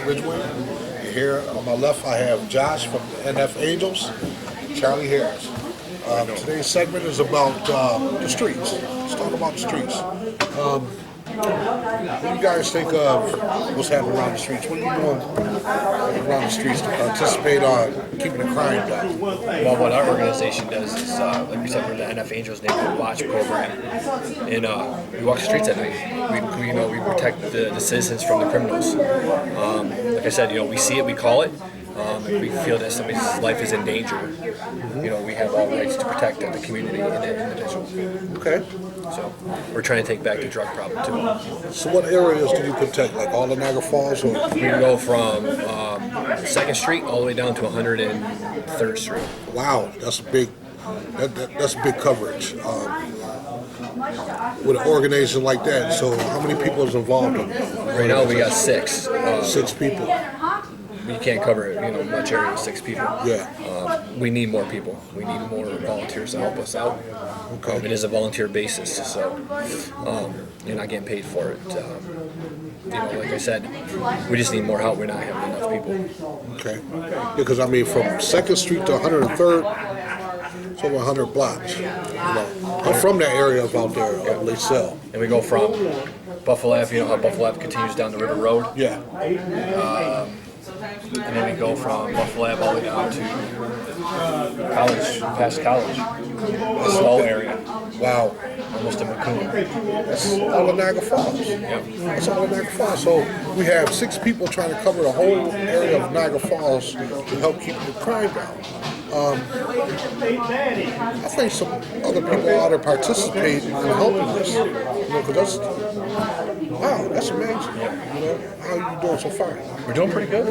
Ridgeway. Here on my left, I have Josh from NF Angels, Charlie Harris. Today's segment is about the streets. Let's talk about the streets. What do you guys think of what's happening around the streets? What are you doing around the streets to participate on keeping the crime down? Well, what our organization does is, like we said, we're the NF Angels Neighborhood Watch program, and we walk the streets at night. We protect the citizens from the criminals. Like I said, we see it, we call it. If we feel that somebody's life is in danger, we have all rights to protect the community and the individual. Okay. So we're trying to take back the drug problem too. So what areas do you protect? Like all of Niagara Falls? Or? We go from 2nd Street all the way down to 103rd Street. Wow, that's a big. That's big coverage. With an organization like that, so how many people is involved in it? Right now we got 6. 6 people. We can't cover much area with 6 people. Yeah. We need more people. We need more volunteers to help us out. Okay. It is a volunteer basis, so you're not getting paid for it. Like I said, we just need more help. We're not having enough people. Okay. Because from 2nd Street to 103rd, it's over 100 blocks. I'm from that area out there, Lacelle. And we go from Buffalo Ave. How Buffalo Ave continues down the River Road. Yeah. And then we go from Buffalo Ave all the way down to College, past College. The slow area. Wow. Almost in Macomb. That's all of Niagara Falls. Yep. That's all of Niagara Falls. So we have 6 people trying to cover the whole area of Niagara Falls to help keep the crime down. I think some other people ought to participate in helping this. Because that's amazing. How are you doing so far? We're doing pretty good.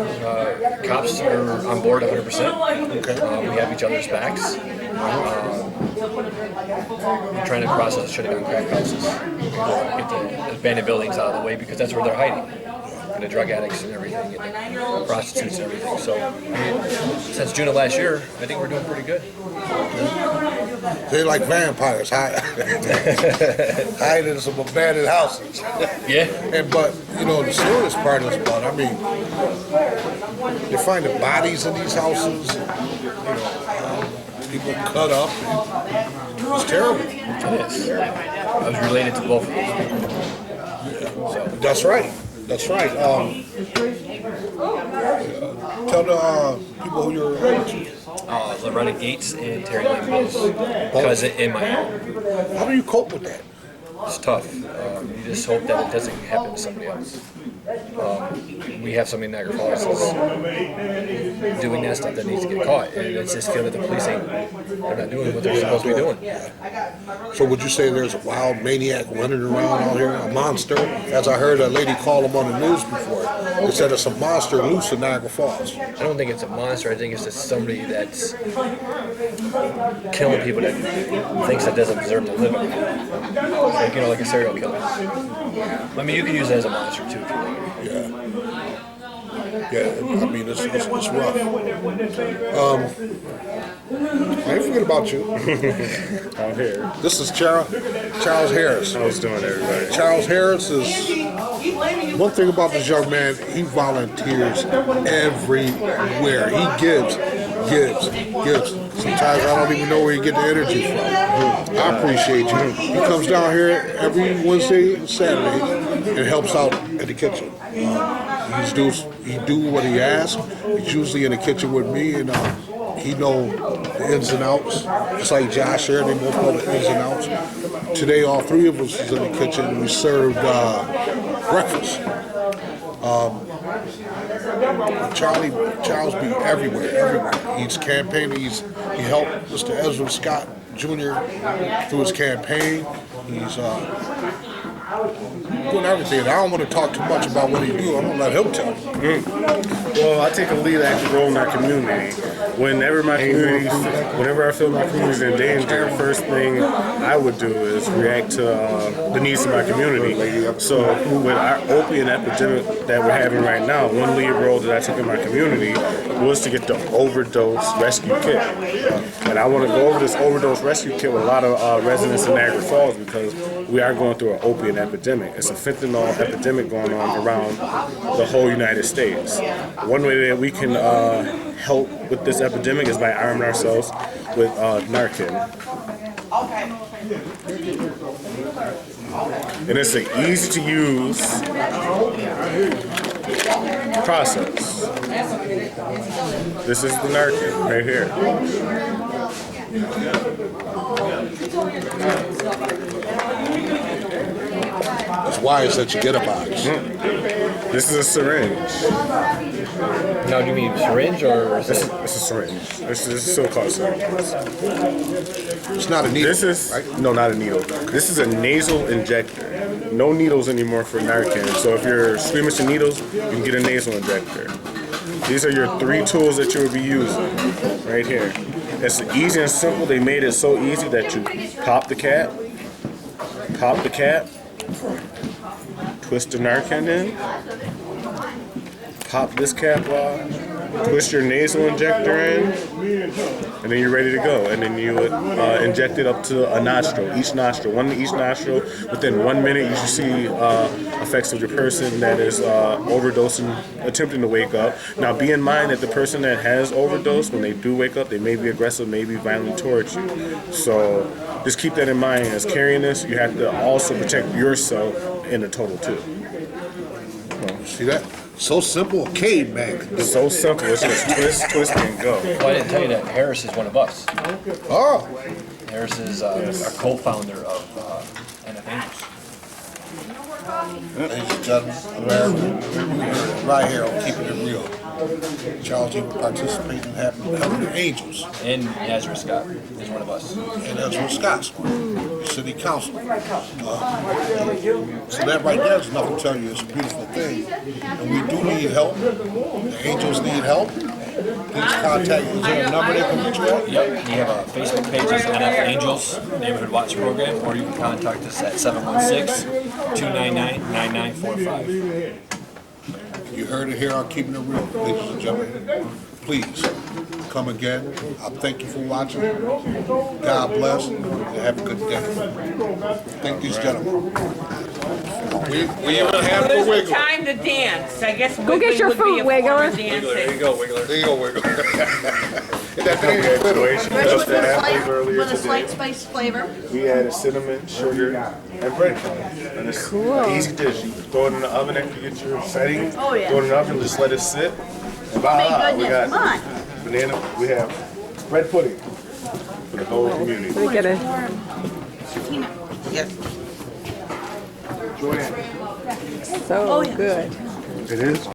Cops are on board 100%. Okay. We have each other's backs. We're trying to process shutting down crack houses. Get the abandoned buildings out of the way because that's where they're hiding. And the drug addicts and everything, and the prostitutes and everything. So, since June of last year, I think we're doing pretty good. They're like vampires, hiding in some abandoned houses. Yeah. But the serious part is about, they're finding bodies in these houses. People cut up. It's terrible. It is. I was related to both of those people. So. That's right. That's right. Tell the people who you're related to. Loretta Gates and Terry Lynn Mills. Cousin in my home. How do you cope with that? It's tough. You just hope that it doesn't happen to somebody else. We have somebody in Niagara Falls that's doing that stuff that needs to get caught, and it's just feeling that the police they're not doing what they're supposed to be doing. So would you say there's a wild maniac running around out here, a monster? As I heard a lady call him on the news before, they said it's a monster loose in Niagara Falls. I don't think it's a monster. I think it's just somebody that's killing people that thinks that doesn't deserve to live. Like a serial killer. You can use it as a monster too if you like. Yeah, it's rough. I ain't forget about you. I'm here. This is Charles Harris. How's it doing, everybody? Charles Harris is, one thing about this young man, he volunteers everywhere. He gives. Sometimes I don't even know where he get the energy from. I appreciate you. He comes down here every Wednesday and Saturday and helps out at the kitchen. He do what he asks. He's usually in the kitchen with me, and he know the ins and outs. Just like Josh here, they both know the ins and outs. Today, all 3 of us was in the kitchen, and we served breakfast. Charles be everywhere. He's campaigning. He helped Mr. Ezra Scott Jr. through his campaign. He's doing everything. I don't want to talk too much about what he do. I'm going to let him tell you. Well, I take a lead active role in our community. Whenever I feel my community is in danger, the first thing I would do is react to the needs of my community. So with our opiate epidemic that we're having right now, one lead role that I took in my community was to get the overdose rescue kit. And I want to go over this overdose rescue kit with a lot of residents in Niagara Falls because we are going through an opiate epidemic. It's a fentanyl epidemic going on around the whole United States. One way that we can help with this epidemic is by arming ourselves with Narcan. And it's an easy to use process. This is the Narcan right here. It's wise that you get a box. This is a syringe. Now, do you mean syringe or is This it? is a syringe. This is so-called syringe. It's not a needle. This is right? no, not a needle. This is a nasal injector. No needles anymore for Narcan. So if you're squeamish to needles, you can get a nasal injector. These are your 3 tools that you will be using right here. It's easy and simple. They made it so easy that you pop the cap, twist the Narcan in, pop this cap off, twist your nasal injector in, and then you're ready to go. And then you would inject it up to a nostril, one to each nostril. Within 1 minute, you should see effects of the person that is overdosing, attempting to wake up. Now, be in mind that the person that has overdosed, when they do wake up, they may be aggressive, may be violent towards you. So just keep that in mind. As carrying this, you have to also protect yourself in the total too. See that? So simple, a caveman could do It's it. so simple. It's just twist, and go. Well, I didn't tell you that Harris is one of us. Oh, Harris is our co-founder of NF Angels. ladies and gentlemen, America, right here on Keeping It Real. Charles, you participate in helping the Angels, And Niagara Scott is one of us. and that's what Scott's City Council. So that right there is enough to tell you it's a beautiful thing. And we do need help. The Angels need help. Please contact. Is there a number they can reach you at? Yep, we have a Facebook page, it's NF Angels Neighborhood Watch Program, or you can contact us at 716-299-9945. You heard it here on Keeping It Real, ladies and gentlemen. Please come again. I thank you for watching. God bless and have a good day. Thank these gentlemen. We even have the It's wiggle. time to dance. I guess Go get your food, Wiggler. There you go, Wiggler. There you go, Wiggler. That thing is little. Graduation. With Just the apples a earlier slight today. spice flavor. We added cinnamon, sugar, and breadcrumbs. And it's an easy dish. You throw it in the oven after you get your setting. Oh, yeah. Throw it in the oven, just let it sit. And Oh my voila, we goodness, come got on. banana. We have bread pudding for the whole community. Let me get it. Yes. So good. It is.